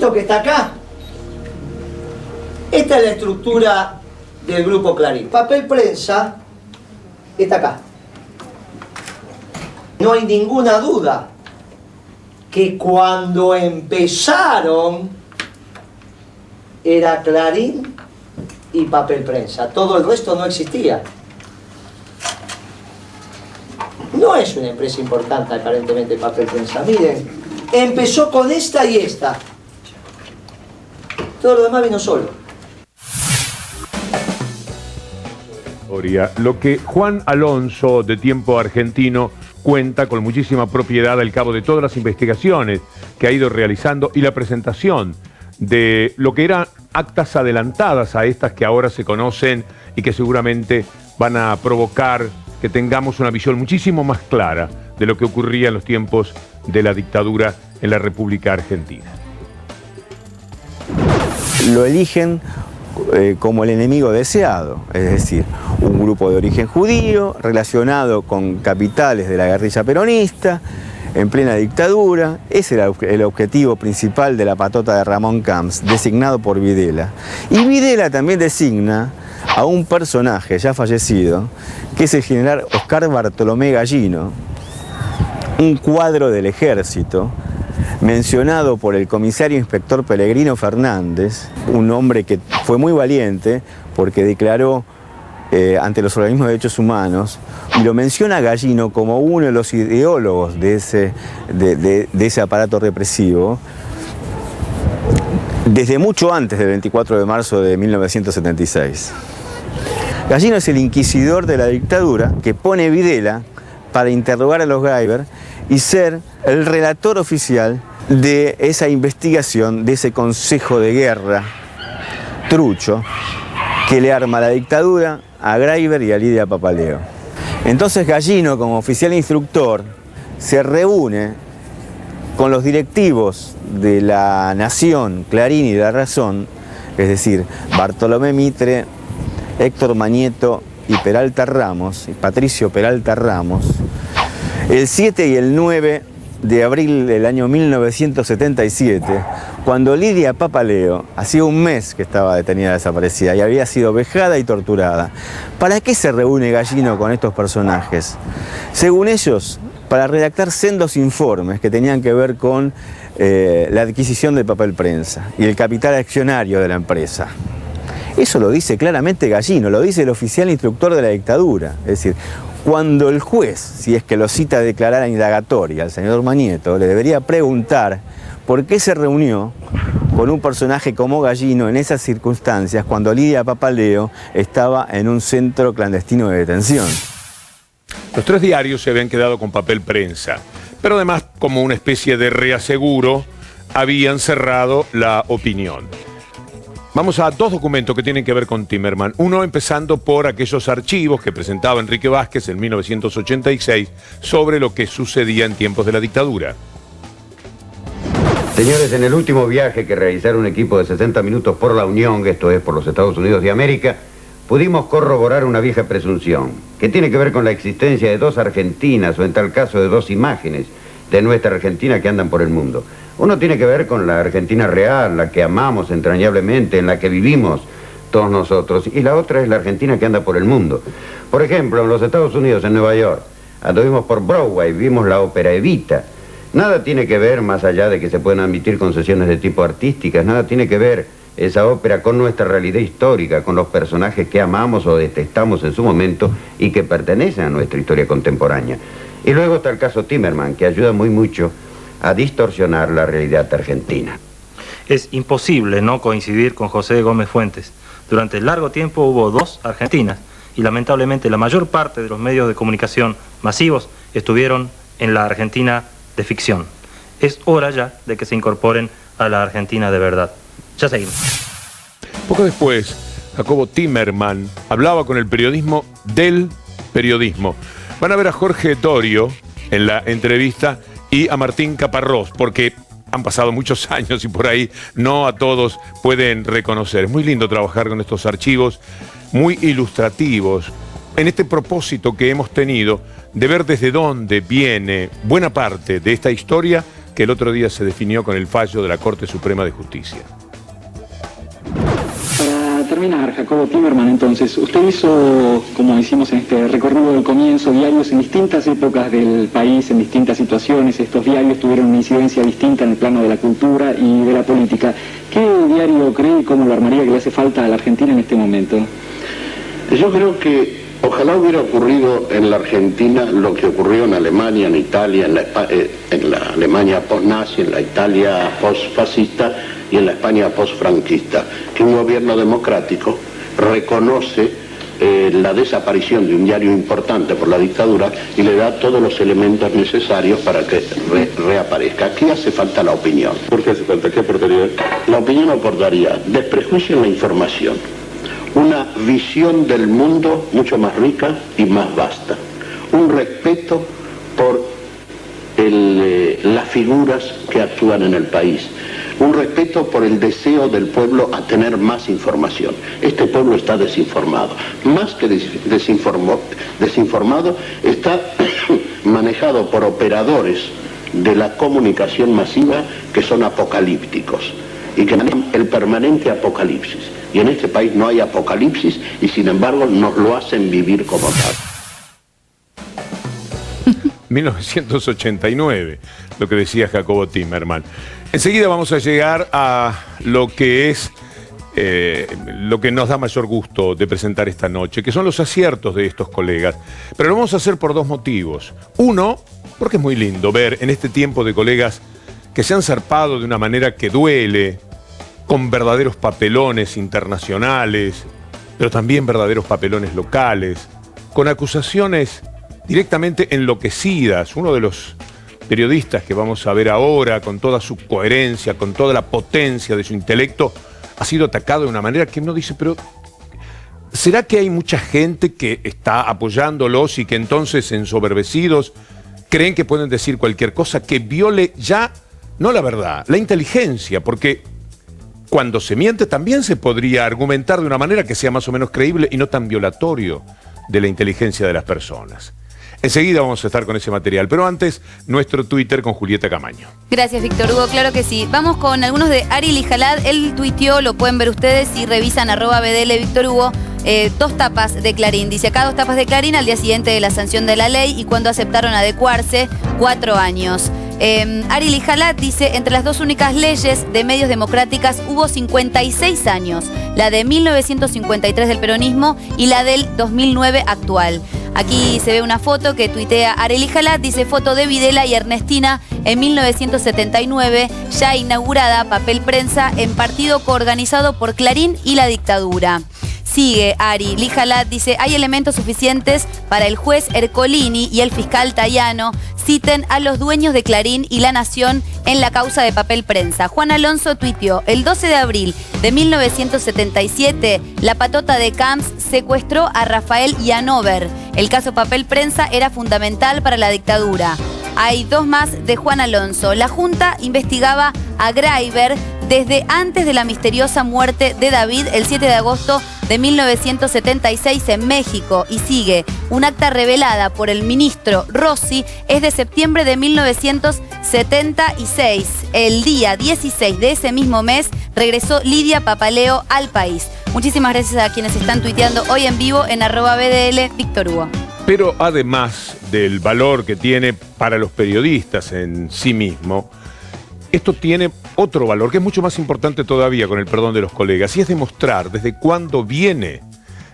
Esto que está acá, esta es la estructura del Grupo Clarín. Papel prensa está acá. No hay ninguna duda que cuando empezaron era Clarín y Papel Prensa. Todo el resto no existía. No es una empresa importante aparentemente Papel Prensa. Miren, empezó con esta y esta. Todo lo demás vino solo. Lo que Juan Alonso, de Tiempo Argentino, cuenta con muchísima propiedad al cabo de todas las investigaciones que ha ido realizando y la presentación de lo que eran actas adelantadas a estas que ahora se conocen y que seguramente van a provocar que tengamos una visión muchísimo más clara de lo que ocurría en los tiempos de la dictadura en la República Argentina. Lo eligen como el enemigo deseado, es decir, un grupo de origen judío relacionado con capitales de la guerrilla peronista, en plena dictadura. Ese era el objetivo principal de la patota de Ramón Camps, designado por Videla. Y Videla también designa a un personaje ya fallecido, que es el general Oscar Bartolomé Gallino, un cuadro del ejército, mencionado por el comisario inspector Pellegrino Fernández, un hombre que fue muy valiente porque declaró ante los organismos de derechos humanos, y lo menciona Gallino como uno de los ideólogos de ese aparato represivo, desde mucho antes del 24 de marzo de 1976. Gallino es el inquisidor de la dictadura que pone Videla para interrogar a los Geiber y ser el relator oficial de esa investigación, de ese consejo de guerra trucho que le arma la dictadura a Greiber y a Lidia Papaleo. Entonces Gallino, como oficial instructor, se reúne con los directivos de la Nación, Clarín y La Razón, es decir, Bartolomé Mitre, Héctor Mañeto y Peralta Ramos, y Patricio Peralta Ramos, el 7 y el 9 de abril del año 1977, cuando Lidia Papaleo, hacía un mes que estaba detenida desaparecida y había sido vejada y torturada. ¿Para qué se reúne Gallino con estos personajes? Según ellos, para redactar sendos informes que tenían que ver con la adquisición de Papel Prensa y el capital accionario de la empresa. Eso lo dice claramente Gallino, lo dice el oficial instructor de la dictadura. Es decir, cuando el juez, si es que lo cita a declarar indagatoria al señor Mañeto, le debería preguntar por qué se reunió con un personaje como Gallino en esas circunstancias cuando Lidia Papaleo estaba en un centro clandestino de detención. Los tres diarios se habían quedado con Papel Prensa, pero además, como una especie de reaseguro, habían cerrado la opinión. Vamos a dos documentos que tienen que ver con Timerman. Uno empezando por aquellos archivos que presentaba Enrique Vázquez en 1986 sobre lo que sucedía en tiempos de la dictadura. Señores, en el último viaje que realizaron un equipo de 60 minutos por la Unión, esto es por los Estados Unidos de América, pudimos corroborar una vieja presunción, que tiene que ver con la existencia de dos Argentinas, o en tal caso de dos imágenes de nuestra Argentina que andan por el mundo. Uno tiene que ver con la Argentina real, la que amamos entrañablemente, en la que vivimos todos nosotros, y la otra es la Argentina que anda por el mundo. Por ejemplo, en los Estados Unidos, en Nueva York, anduvimos por Broadway, vimos la ópera Evita. Nada tiene que ver, más allá de que se pueden admitir concesiones de tipo artísticas, nada tiene que ver esa ópera con nuestra realidad histórica, con los personajes que amamos o detestamos en su momento y que pertenecen a nuestra historia contemporánea. Y luego está el caso Timerman, que ayuda mucho a distorsionar la realidad argentina. Es imposible no coincidir con José Gómez Fuentes. Durante largo tiempo hubo dos Argentinas y lamentablemente la mayor parte de los medios de comunicación masivos estuvieron en la Argentina de ficción. Es hora ya de que se incorporen a la Argentina de verdad. Ya seguimos. Poco después, Jacobo Timerman hablaba con el periodismo del periodismo. Van a ver a Jorge Dorio en la entrevista y a Martín Caparrós, porque han pasado muchos años y por ahí no a todos pueden reconocer. Es muy lindo trabajar con estos archivos, muy ilustrativos, en este propósito que hemos tenido de ver desde dónde viene buena parte de esta historia que el otro día se definió con el fallo de la Corte Suprema de Justicia. Para terminar, Jacobo Timerman, entonces, usted hizo, como hicimos en este recorrido del comienzo, diarios en distintas épocas del país, en distintas situaciones. Estos diarios tuvieron una incidencia distinta en el plano de la cultura y de la política. ¿Qué diario cree y cómo lo armaría que le hace falta a la Argentina en este momento? Yo creo que ojalá hubiera ocurrido en la Argentina lo que ocurrió en Alemania, en Italia, en la Alemania post-nazi, en la Italia post-fascista y en la España post-franquista, que un gobierno democrático reconoce la desaparición de un diario importante por la dictadura y le da todos los elementos necesarios para que reaparezca. Aquí hace falta la opinión. ¿Por qué hace falta? ¿Qué aportaría? La opinión aportaría desprejuicio en la información, una visión del mundo mucho más rica y más vasta, un respeto por las figuras que actúan en el país, un respeto por el deseo del pueblo a tener más información. Este pueblo está desinformado, más que desinformado, está manejado por operadores de la comunicación masiva que son apocalípticos y que manejan el permanente apocalipsis. Y en este país no hay apocalipsis y sin embargo nos lo hacen vivir como tal. 1989, lo que decía Jacobo Timerman. Enseguida vamos a llegar a lo que es lo que nos da mayor gusto de presentar esta noche, que son los aciertos de estos colegas. Pero lo vamos a hacer por dos motivos. Uno, porque es muy lindo ver en este tiempo de colegas que se han zarpado de una manera que duele, con verdaderos papelones internacionales, pero también verdaderos papelones locales, con acusaciones directamente enloquecidas. Uno de los periodistas que vamos a ver ahora, con toda su coherencia, con toda la potencia de su intelecto, ha sido atacado de una manera que uno dice, pero ¿será que hay mucha gente que está apoyándolos y que entonces, ensoberbecidos, creen que pueden decir cualquier cosa que viole ya, no la verdad, la inteligencia? Porque cuando se miente también se podría argumentar de una manera que sea más o menos creíble y no tan violatorio de la inteligencia de las personas. Enseguida vamos a estar con ese material, pero antes, nuestro Twitter con Julieta Camaño. Gracias, Víctor Hugo, claro que sí. Vamos con algunos de Ari Lijalad. Él tuiteó, lo pueden ver ustedes si revisan @BDL Víctor Hugo, 2 tapas de Clarín. Dice acá 2 tapas de Clarín al día siguiente de la sanción de la ley y cuando aceptaron adecuarse, 4 años. Ari Lijalad dice, entre las 2 únicas leyes de medios democráticas hubo 56 años, la de 1953 del peronismo y la del 2009 actual. Aquí se ve una foto que tuitea Ari Lijalad, dice foto de Videla y Ernestina en 1979, ya inaugurada papel prensa en partido coorganizado por Clarín y la dictadura. Sigue Ari Lijalad, dice, hay elementos suficientes para el juez Ercolini y el fiscal Tayano citen a los dueños de Clarín y La Nación en la causa de papel prensa. Juan Alonso tuiteó, el 12 de abril de 1977, la patota de Camps secuestró a Rafael Yanover. El caso papel prensa era fundamental para la dictadura. Hay 2 más de Juan Alonso. La Junta investigaba a Graiber desde antes de la misteriosa muerte de David el 7 de agosto de 1976 en México. Y sigue, un acta revelada por el ministro Rossi es de septiembre de 1976. El día 16 de ese mismo mes regresó Lidia Papaleo al país. Muchísimas gracias a quienes están tuiteando hoy en vivo en @BDL Víctor Hugo. Pero además del valor que tiene para los periodistas en sí mismo, esto tiene otro valor que es mucho más importante todavía, con el perdón de los colegas, y es demostrar desde cuándo viene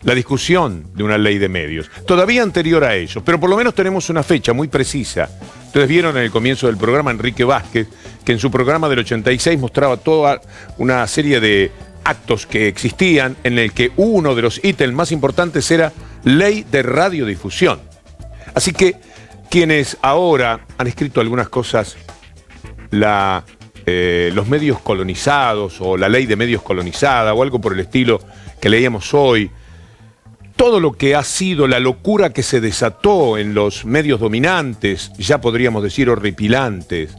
la discusión de una ley de medios. Todavía anterior a ello, pero por lo menos tenemos una fecha muy precisa. Ustedes vieron en el comienzo del programa Enrique Vázquez, que en su programa del 86 mostraba toda una serie de actos que existían, en el que uno de los ítems más importantes era ley de radiodifusión. Así que quienes ahora han escrito algunas cosas, los medios colonizados o la ley de medios colonizada o algo por el estilo que leíamos hoy, todo lo que ha sido la locura que se desató en los medios dominantes, ya podríamos decir horripilantes,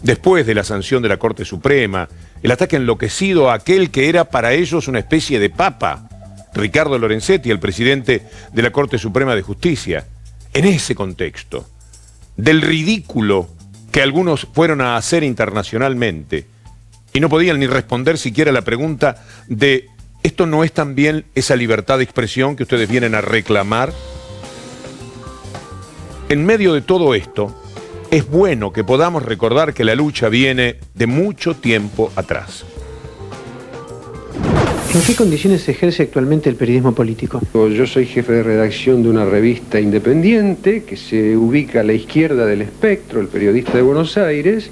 después de la sanción de la Corte Suprema, el ataque enloquecido a aquel que era para ellos una especie de papa, Ricardo Lorenzetti, el presidente de la Corte Suprema de Justicia. En ese contexto, del ridículo que algunos fueron a hacer internacionalmente y no podían ni responder siquiera la pregunta de ¿esto no es también esa libertad de expresión que ustedes vienen a reclamar? En medio de todo esto, es bueno que podamos recordar que la lucha viene de mucho tiempo atrás. ¿En qué condiciones se ejerce actualmente el periodismo político? Yo soy jefe de redacción de una revista independiente que se ubica a la izquierda del espectro, El Periodista de Buenos Aires,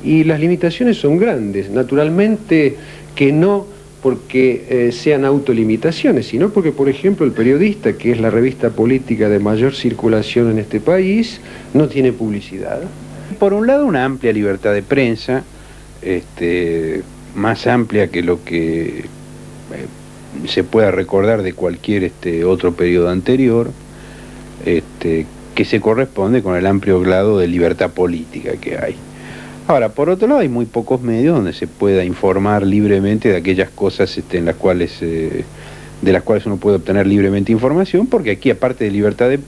y las limitaciones son grandes. Naturalmente que no porque sean autolimitaciones, sino porque, por ejemplo, El Periodista, que es la revista política de mayor circulación en este país, no tiene publicidad. Por un lado, una amplia libertad de prensa, más amplia que lo que se pueda recordar de cualquier otro periodo anterior, que se corresponde con el amplio grado de libertad política que hay. Ahora, por otro lado, hay muy pocos medios donde se pueda informar libremente de aquellas cosas de las cuales uno puede obtener libremente información, porque aquí, aparte de libertad de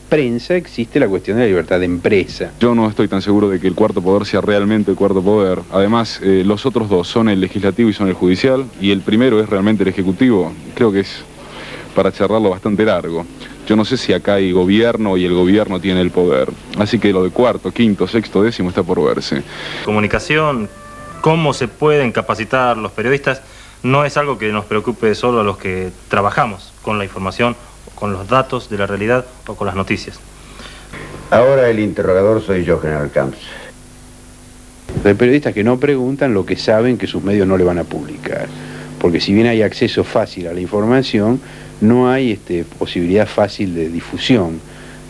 prensa, existe la cuestión de la libertad de empresa. Yo no estoy tan seguro de que el cuarto poder sea realmente el cuarto poder. Además, los otros dos son el legislativo y son el judicial, y el primero es realmente el ejecutivo. Creo que es para charlarlo bastante largo. Yo no sé si acá hay gobierno y el gobierno tiene el poder. Así que lo de cuarto, quinto, sexto, décimo está por verse. Comunicación, cómo se pueden capacitar los periodistas, no es algo que nos preocupe solo a los que trabajamos con la información, con los datos de la realidad o con las noticias. Ahora el interrogador soy yo, General Camps. Hay periodistas que no preguntan lo que saben que sus medios no le van a publicar. Porque si bien hay acceso fácil a la información, no hay posibilidad fácil de difusión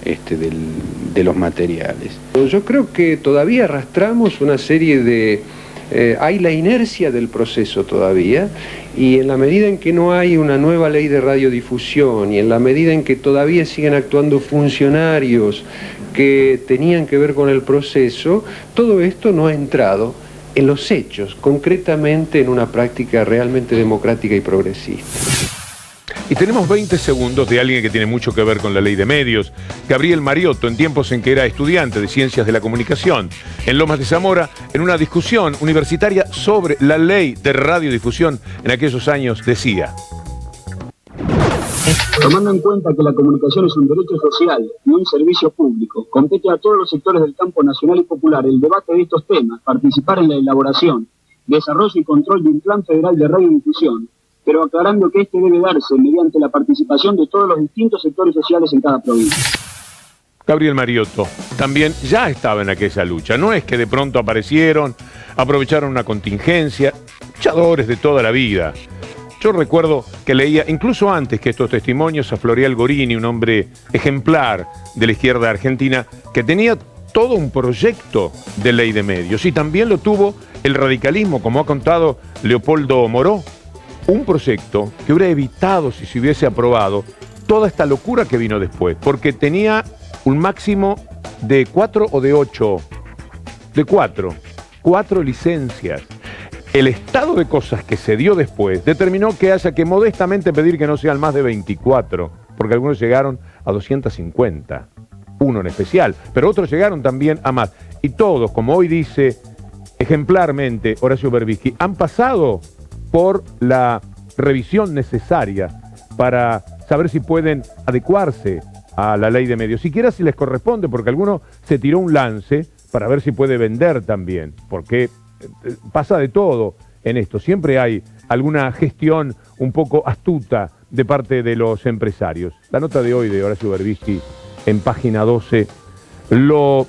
de los materiales. Yo creo que todavía arrastramos una serie de... hay la inercia del proceso todavía, y en la medida en que no hay una nueva ley de radiodifusión y en la medida en que todavía siguen actuando funcionarios que tenían que ver con el proceso, todo esto no ha entrado en los hechos, concretamente en una práctica realmente democrática y progresista. Y tenemos 20 segundos de alguien que tiene mucho que ver con la ley de medios, Gabriel Mariotto, en tiempos en que era estudiante de Ciencias de la Comunicación, en Lomas de Zamora, en una discusión universitaria sobre la ley de radiodifusión en aquellos años, decía: tomando en cuenta que la comunicación es un derecho social y un servicio público, compete a todos los sectores del campo nacional y popular el debate de estos temas, participar en la elaboración, desarrollo y control de un plan federal de radiodifusión, pero aclarando que este debe darse mediante la participación de todos los distintos sectores sociales en cada provincia. Gabriel Mariotto también ya estaba en aquella lucha. No es que de pronto aparecieron, aprovecharon una contingencia, luchadores de toda la vida. Yo recuerdo que leía, incluso antes que estos testimonios, a Florial Gorini, un hombre ejemplar de la izquierda argentina, que tenía todo un proyecto de ley de medios. Y también lo tuvo el radicalismo, como ha contado Leopoldo Moró. Un proyecto que hubiera evitado, si se hubiese aprobado, toda esta locura que vino después, porque tenía un máximo de 4 o de 8, de 4 licencias. El estado de cosas que se dio después determinó que haya que modestamente pedir que no sean más de 24, porque algunos llegaron a 250, uno en especial, pero otros llegaron también a más. Y todos, como hoy dice ejemplarmente Horacio Berbisky, han pasado por la revisión necesaria para saber si pueden adecuarse a la ley de medios, siquiera si les corresponde, porque alguno se tiró un lance para ver si puede vender también, porque pasa de todo en esto, siempre hay alguna gestión un poco astuta de parte de los empresarios. La nota de hoy de Horacio Berbisky en página 12 lo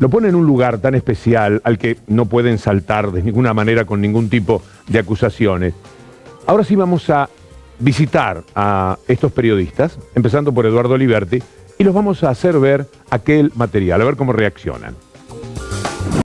pone en un lugar tan especial al que no pueden saltar de ninguna manera con ningún tipo de acusaciones. Ahora sí vamos a visitar a estos periodistas, empezando por Eduardo Liberti, y los vamos a hacer ver aquel material, a ver cómo reaccionan.